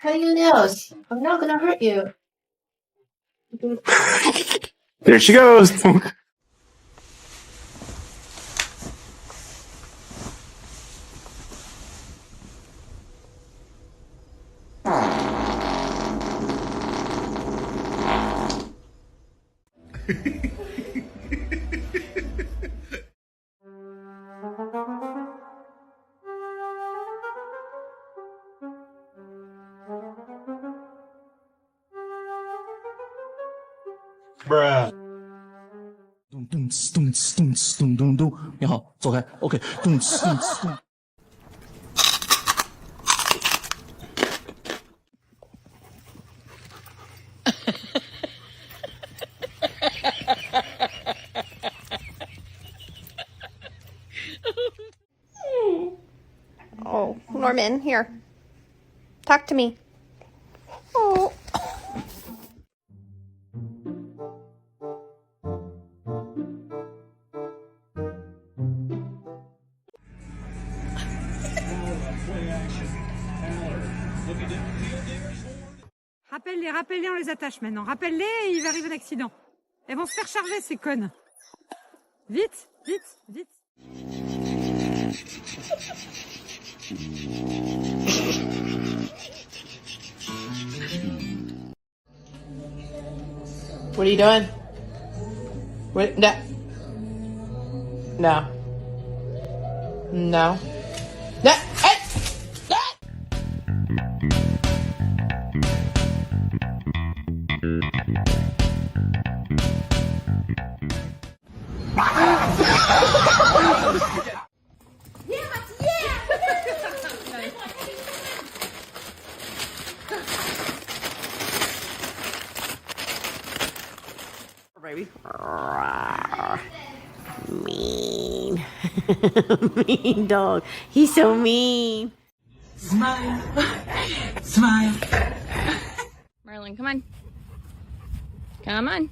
Cut your nails. I'm not gonna hurt you. There she goes. Bruh. 咚哧咚哧咚哧咚咚咚，你好，走开。OK， 咚哧咚哧咚。Oh, Norman, here. Talk to me. Oh. Rappelle-les, on les attache maintenant. Rappelle-les et il va arriver un accident. Elles vont se faire charger, ces connes. Vite, vite, vite. What are you doing? What? No. No. No. No. Hey! Baby. Mean. Mean dog. He's so mean. Smile. Smile. Marlon, come on. Come on.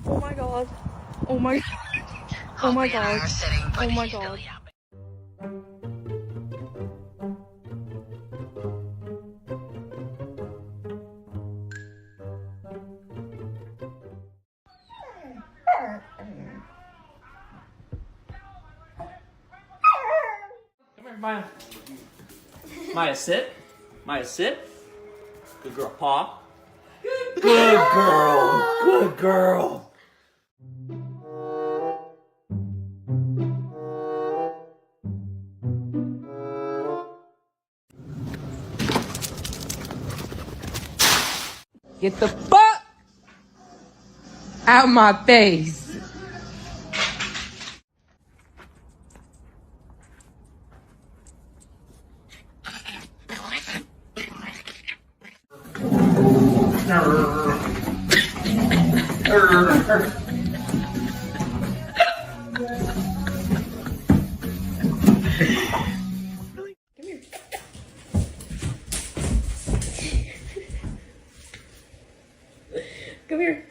Oh my god. Oh my god. Oh my god. Oh my god. Come here, Maya. Maya, sit. Maya, sit. Good girl. Paw. Good girl. Good girl. Get the fuck out my face. Come here.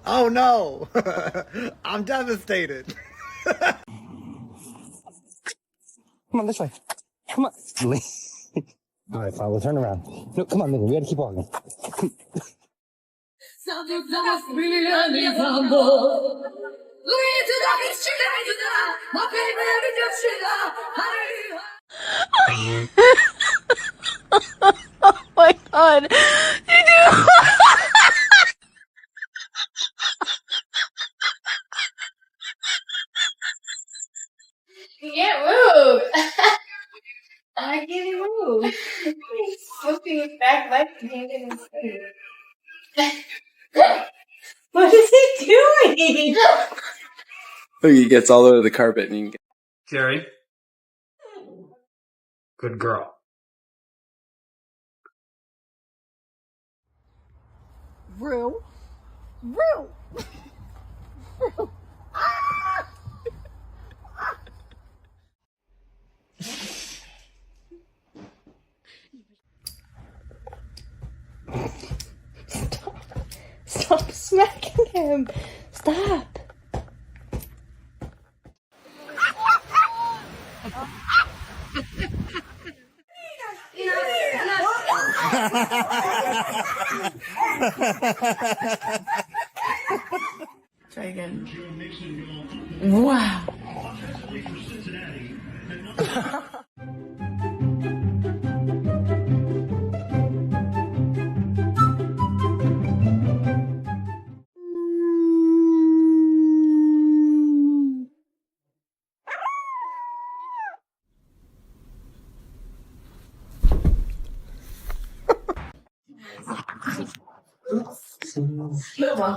Oh no! I'm devastated. Come on this way. Come on. All right, fine. We'll turn around. No, come on, Minnie. We gotta keep walking. Oh my god. You do. I can't move. He's flipping his back leg and hanging his face. What is he doing? Look, he gets all over the carpet and you can Jerry. Good girl. Rue. Rue. Rue. Stop smacking him. Stop. Try again. Wow.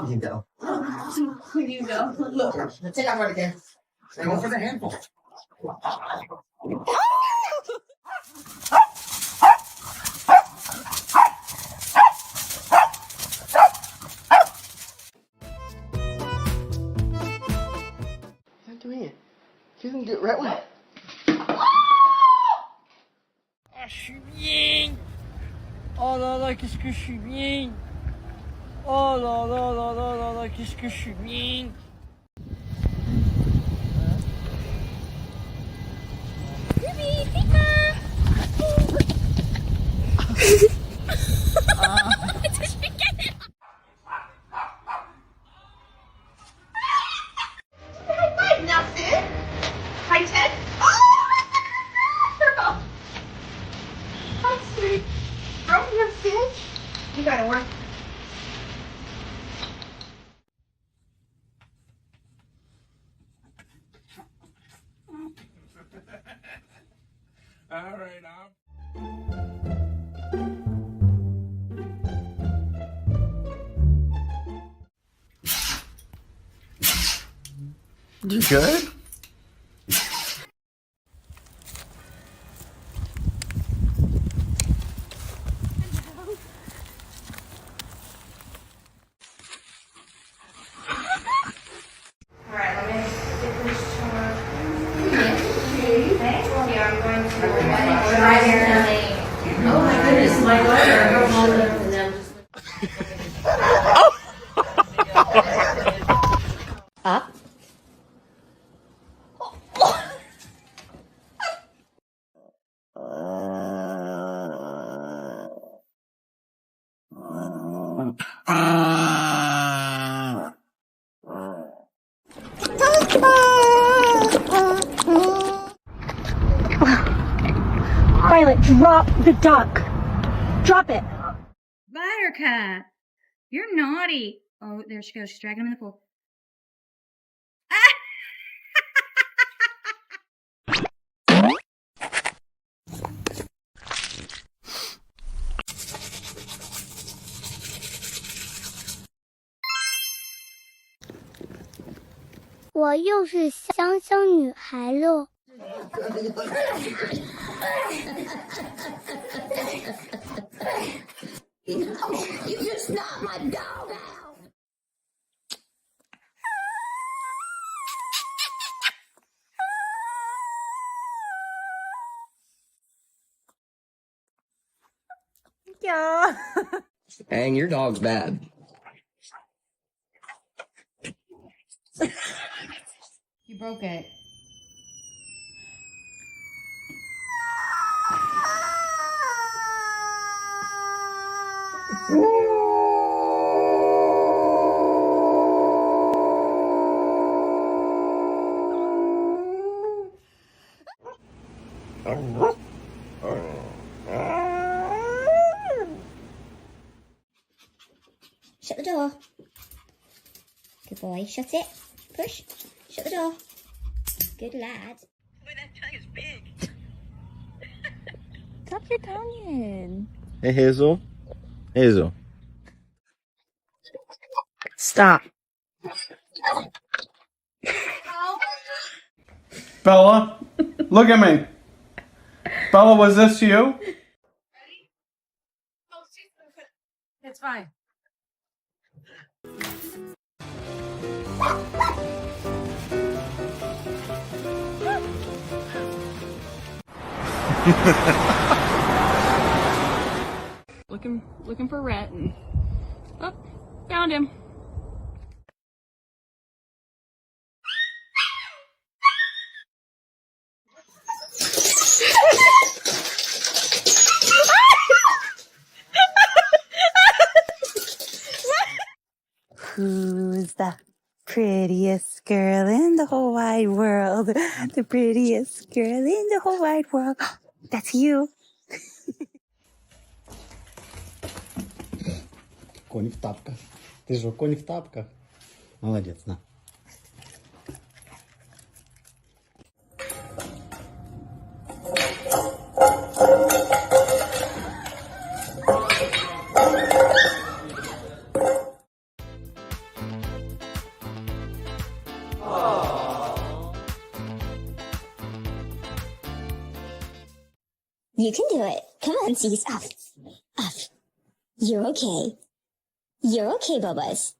You go. You go. Look. Take off right again. Go for the handful. You're not doing it. You can do it right away. Ah, je suis bien. Oh là là, qu'est-ce que je suis bien. Oh là là là là là là, qu'est-ce que je suis bien. You gotta work. All right, now. You good? Alright, let me get this chore. Okay, well, yeah, I'm going to dry hair. Oh my goodness, my daughter. Up. Violet, drop the duck. Drop it. Buttercup, you're naughty. Oh, there she goes. She's dragging him in the pool. "我又是香香女孩了。You just knocked my dog out. Yeah. Dang, your dog's bad. You broke it. Shut the door. Good boy. Shut it. Push. Shut the door. Good lad. Boy, that tongue is big. your tongue in. Hey, Hazel. Hazel. Stop. Bella, look at me. Bella, was this you? It's fine. Looking for Rhett and oh, found him. Who's the prettiest girl in the whole wide world? The prettiest girl in the whole wide world. That's you. Кони в тапках. Ты же кони в тапках. Молодец, на. You can do it. Come on, Cease. Up. Up. You're okay. You're okay, Bubba's.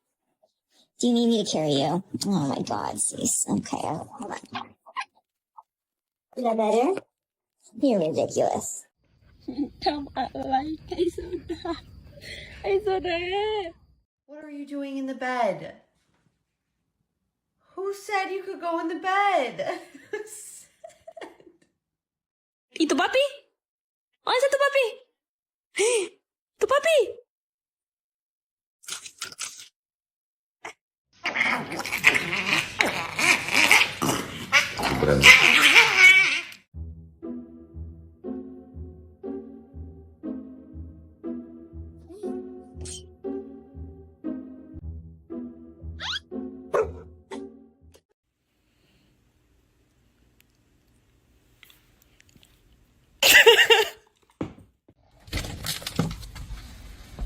Do you need me to carry you? Oh my god, Cease. Okay, hold on. Is that better? You're ridiculous. What are you doing in the bed? Who said you could go in the bed? ¿Y tu papi? ¿Dónde está tu papi? ¿Tu papi?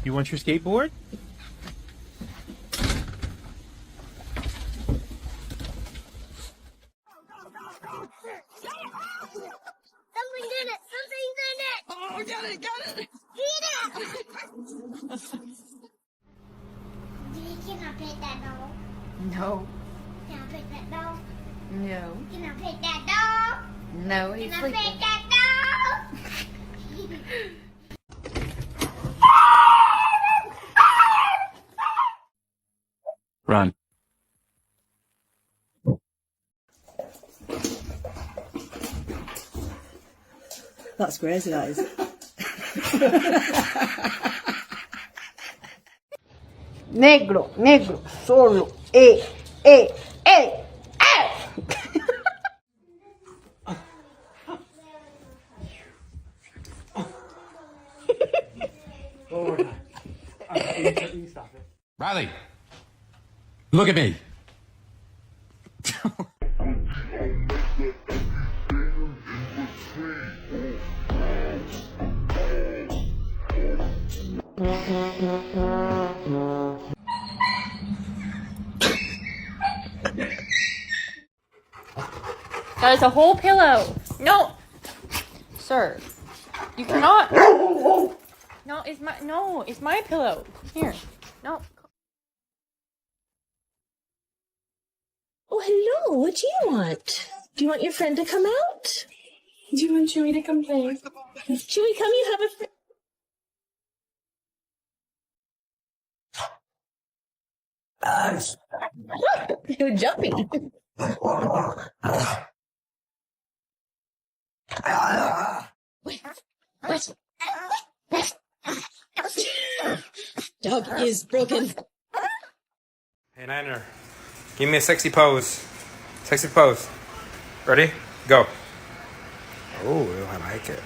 You want your skateboard? Something's in it! Something's in it! Oh, got it! Eat it! Can I pet that dog? No. Can I pet that dog? No. Can I pet that dog? No, he's Can I sleeping. pet that dog? Run. That's crazy, that is. Negro, negro, solo, Riley, look at me. That is a whole pillow. No, sir, you cannot. No, it's my pillow. Here, no. Oh, hello. What do you want? Do you want your friend to come out? Do you want Chewy to come play? Chewy, come. You have a friend. You're jumping. Dog is broken. Hey, Niner. Give me a sexy pose. Sexy pose. Ready? Go. Oh, I like it.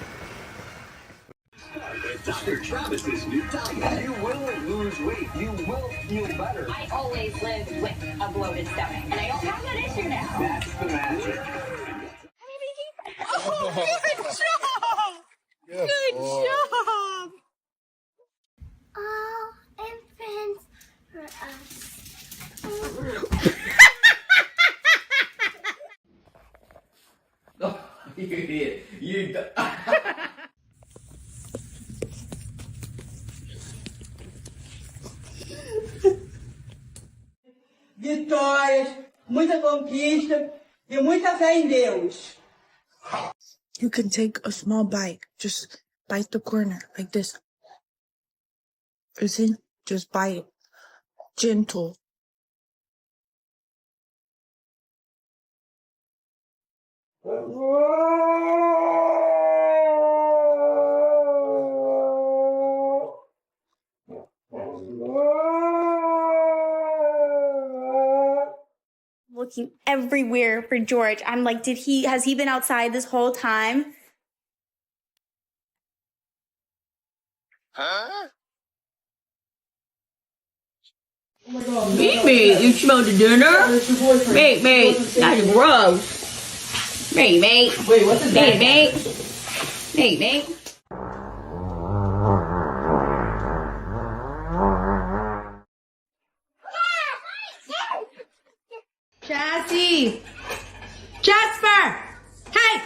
Dr. Travis's new diet. You will lose weight. You will feel better. I always lived with a bloated stomach, and I don't have that issue now. That's the magic. Oh, good job! Good boy. vitórias, muita conquista e muita fé em Deus. You can take a small bite. Just bite the corner like this. See? Just bite it. Gentle. Looking everywhere for George. I'm like, has he been outside this whole time? Huh? Mate, you smell the dinner? Mate, that's gross. Mate. Wait, what's his name? Mate. Chassie! Jasper! Hey!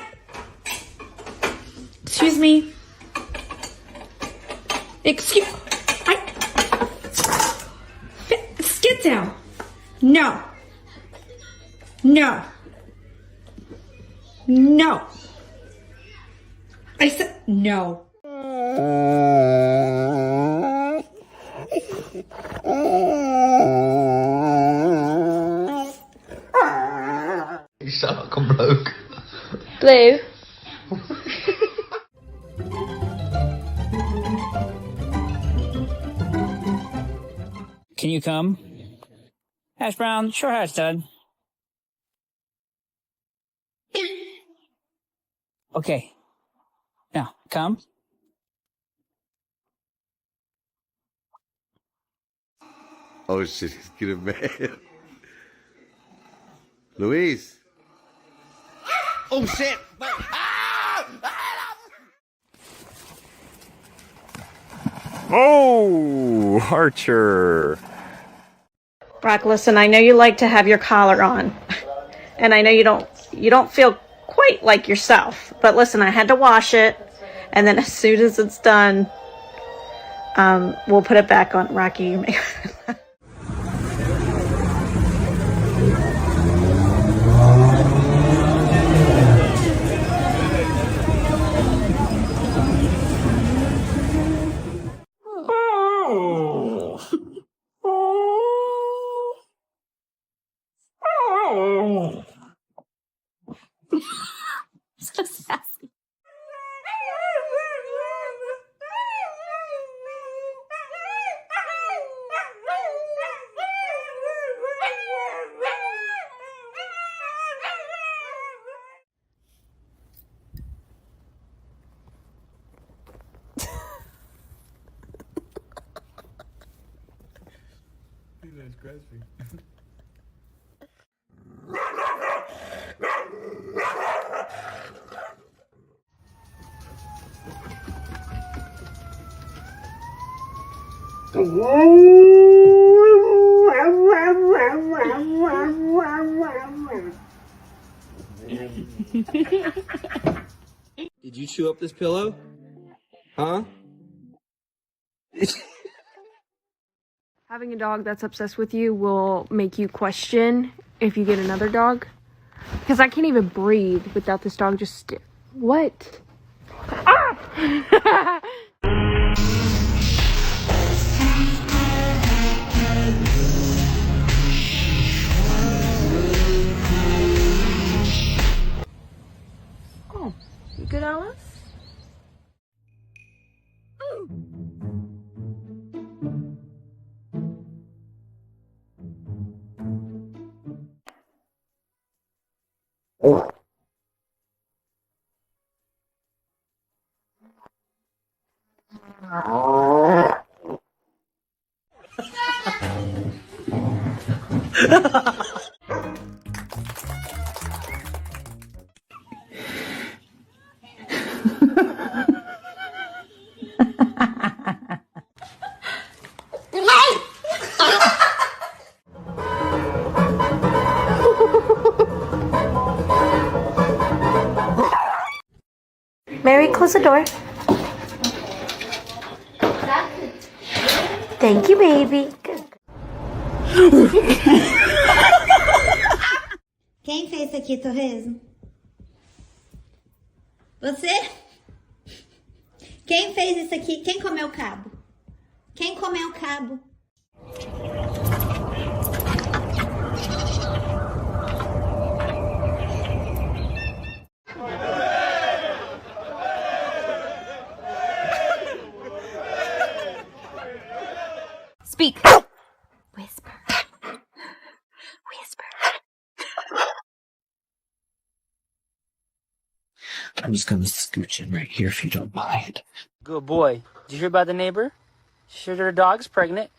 Excuse me. Get down. No. I said no. You sound like a bloke. Blue. Can you come? Hash brown, sure hash done. Okay. Now, come. Oh shit, he's getting mad. Louise. Oh shit! Oh, Archer. Brock, listen, I know you like to have your collar on. And I know you don't feel quite like yourself. But listen, I had to wash it. And then as soon as it's done, we'll put it back on. Rocky, you may... So sassy. That's grasping. Did you chew up this pillow? Huh? Having a dog that's obsessed with you will make you question if you get another dog. Because I can't even breathe without this dog just... What? Ah! Oh, you good, Alice? Mary, close the door. Thank you, baby. Good. Quem fez isso aqui, Torresmo? Você? Quem fez isso aqui? Quem comeu o cabo? Quem comeu o cabo? Speak. Whisper. Whisper. I'm just gonna scooch in right here if you don't mind. Good boy. Did you hear about the neighbor? She heard her dog's pregnant.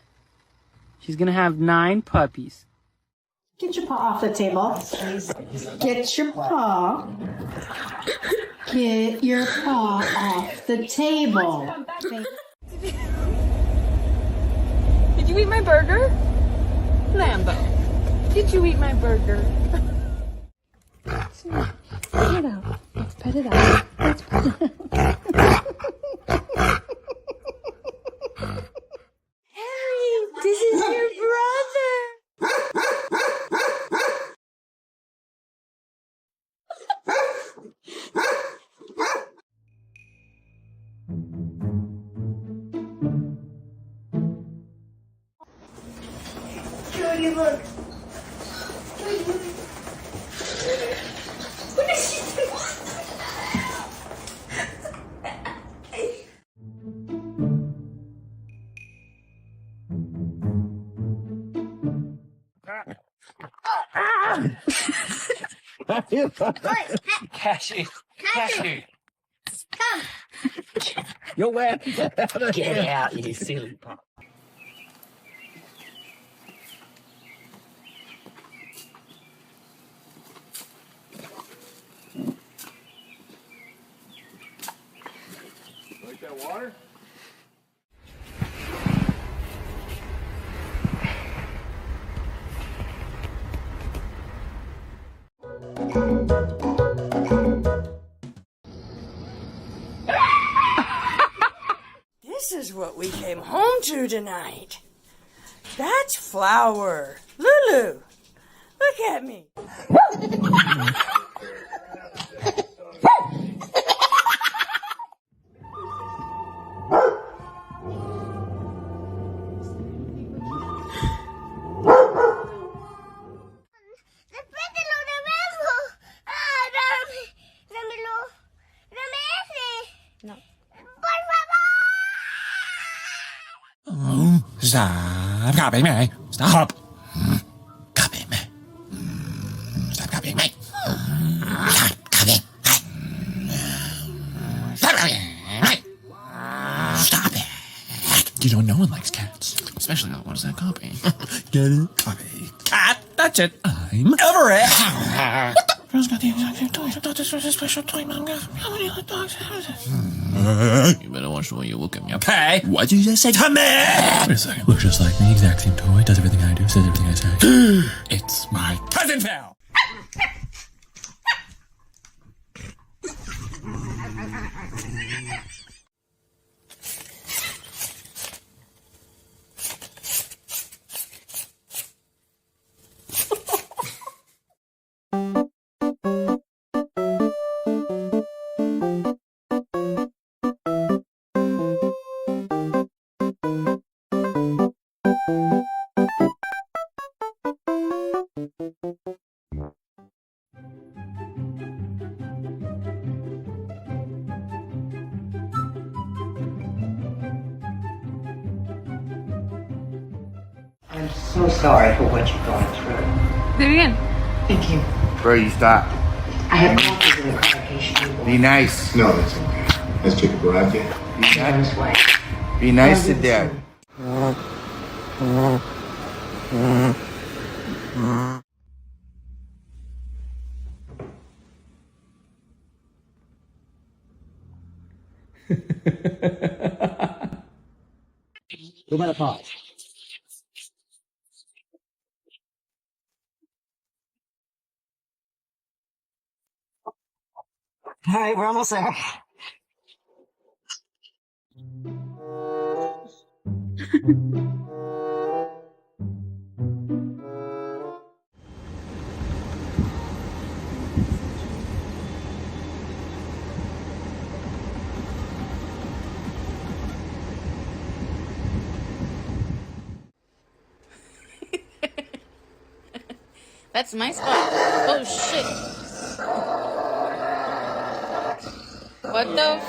She's gonna have 9 puppies. Get your paw off the table. Get your paw. Get your paw off the table. Did you eat my burger? Lambo, did you eat my burger? Spit it out. Spit it out. Harry, this is your brother. Jody, look. What is she doing? Cassie. Cassie. Come. You're wet. Get out, you silly pop. Like that water? This is what we came home to tonight. That's Flower. Lulu, look at me. Stop copying me. Stop. Copying me. Stop copying me. Stop copying. Stop copying me. Stop it. You know, no one likes cats. Especially not ones that copy. Get it? Copy. Cat. That's it. I'm over it. What the? Girl's got the exact same toys. I thought this was a special toy, Mom. How many hot dogs have this? You better watch the way you look at me, okay? What did you just say to me? Wait a second. Looks just like me. Exact same toy. Does everything I do. Says everything I say. It's my cousin Phil. I'm so sorry for what you're going through. Do it again. Thank you. Bro, you stop. I have copies of the convocation. Be nice. No, that's okay. Let's take a breath. Be nice to Dad. Go by the pot. All right, we're almost there. That's my spot. Oh shit. What the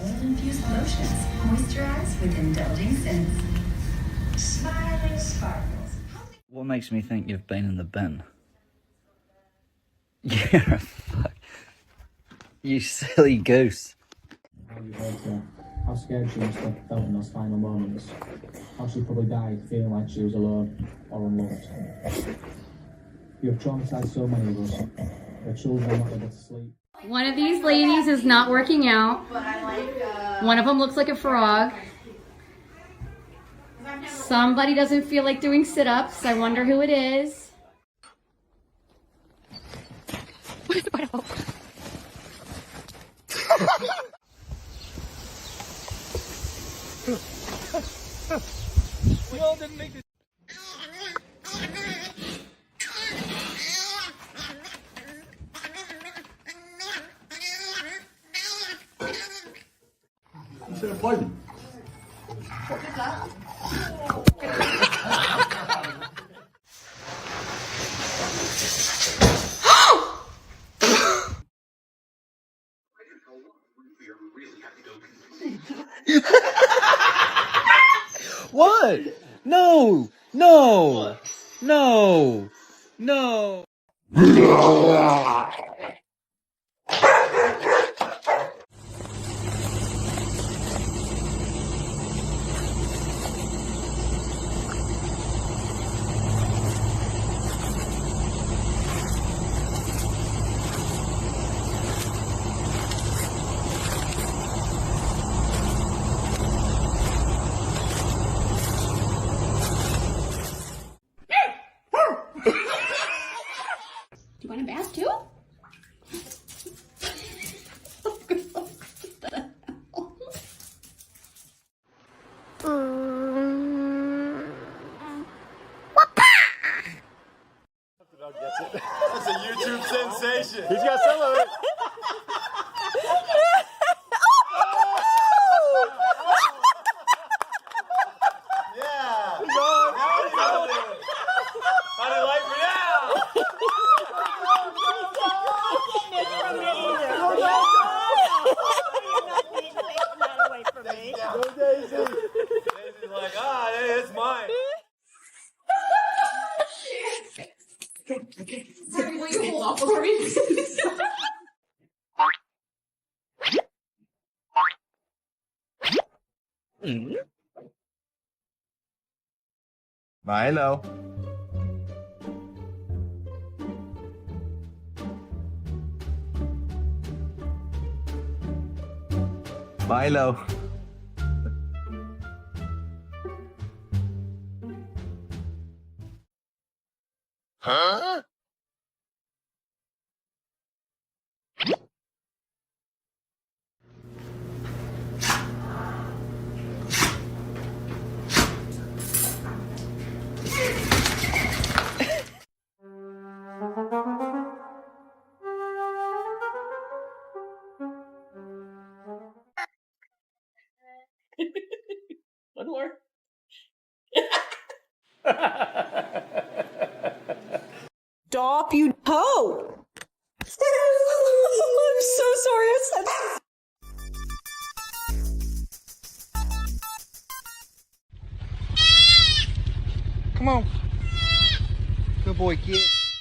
Oil-infused lotions. Moisturize with indulging scents. Smiling sparkles. What makes me think you've been in the bin? You're a fuck. You silly goose. How scared she must have felt in those final moments. How she probably died feeling like she was alone or unloved. You have traumatized so many of us. Their children are not able to sleep. One of these ladies is not working out. One of them looks like a frog. Somebody doesn't feel like doing sit-ups. I wonder who it is. We all didn't make this. You should have played him. What? No! No! No! No! Do you want a bath too? That's a YouTube sensation. He's got some of it. Yeah. He's on. Now he's on it. How do you like me now? Go Daisy. Daisy's like, hey, it's mine. Sorry, will you hold off for me? Milo. Milo. Huh? One more. Stop, you hoe! I'm so sorry I said that. Come on. Good boy, kid.